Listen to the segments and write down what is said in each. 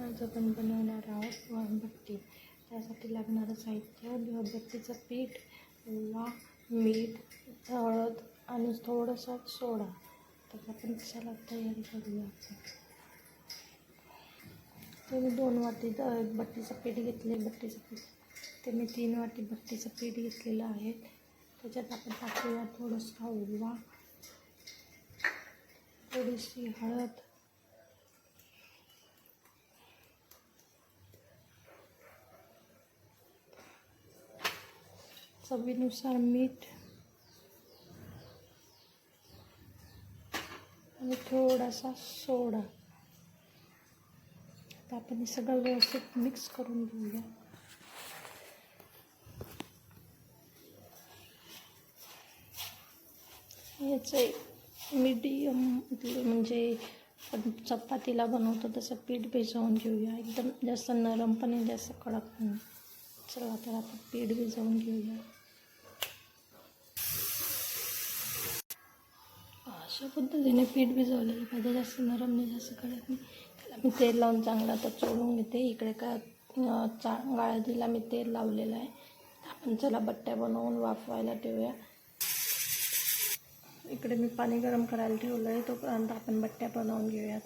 आज आपण बनवणार आहोत वाहनभट्टी। त्यासाठी लागणारं साहित्य मेणबत्तीचं पीठ, ओवा, मीठ, हळद आणि थोडंसं सोडा। तर आपण चला तयारी करूया। तर मी 2 वाटी भट्टीचं पीठ घेतले। भट्टीचं पीठ ते मी 3 वाटी भट्टीचं पीठ घेतलेलं आहे। त्याच्यात आपण टाकूया थोडंसं ओवा, थोडीशी हळद, चवीनुसार मीठ आणि थोडासा सोडा। आता आपण हे सगळं व्यवस्थित मिक्स करून घेऊया। याचे मीडियम म्हणजे चपातीला बनवतो तसं पीठ भिजवून घेऊया। एकदम जास्त नरम पण नाही, जास्त कडक पण नाही। चला तर आपण पीठ भिजवून घेऊया। अशा पद्धतीने पीठ भिजवलेलं पाहिजे, जास्त नरम नाही, जास्त कडक नाही। त्याला मी तेल लावून चांगलं आता चोळून घेते। इकडे गाळणीला मी तेल लावलेलं आहे। आपण चला बट्ट्या बनवून वाफवायला ठेवूया। इकडे मी पाणी गरम करायला ठेवलं आहे, तोपर्यंत आपण बट्ट्या बनवून घेऊया।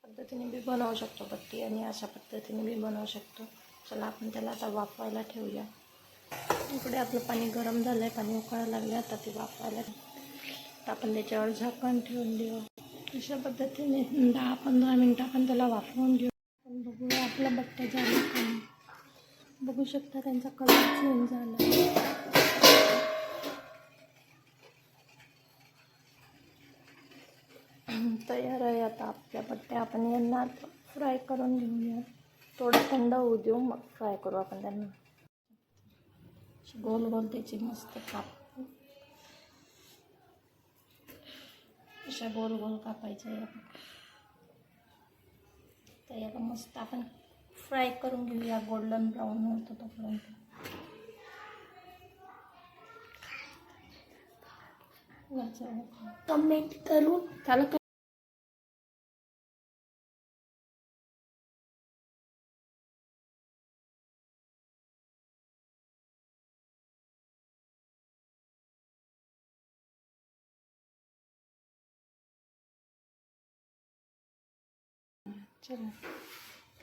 पद्धतीने मी बनवू शकतो बट्टी आणि अशा पद्धतीने मी बनवू शकतो। चला आपण त्याला आता वाफवायला ठेवूया। इकडे आपलं पाणी गरम झालं आहे, पाणी उकळायला लागले। आता ते वाफवायला तर आपण त्याच्यावर झाकण ठेवून देऊ। अशा पद्धतीने 10-15 मिनटं आपण त्याला वाफवून घेऊ। आपण बघूया आपल्या बट्ट्या झाल्या का। बघू शकता त्यांचा कलर चेंज झाला। तयार आहे। आता आपल्या बट्ट्या आपण यांना फ्राय करून घेऊया। थोडं थंड होऊ देऊ, मग फ्राय करू आपण त्यांना। गोल गोल त्याची मस्त काप, अशा गोल गोल कापायच्या आहे। तर याला मस्त आपण फ्राय करून घेऊया, गोल्डन ब्राऊन होतो तोपर्यंत। कमेंट करून त्याला चला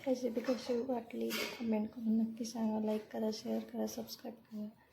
रेसिपी कशी वाटली कमेंट करून नक्की सांगा। लाईक करा, शेअर करा, सबस्क्राईब करा।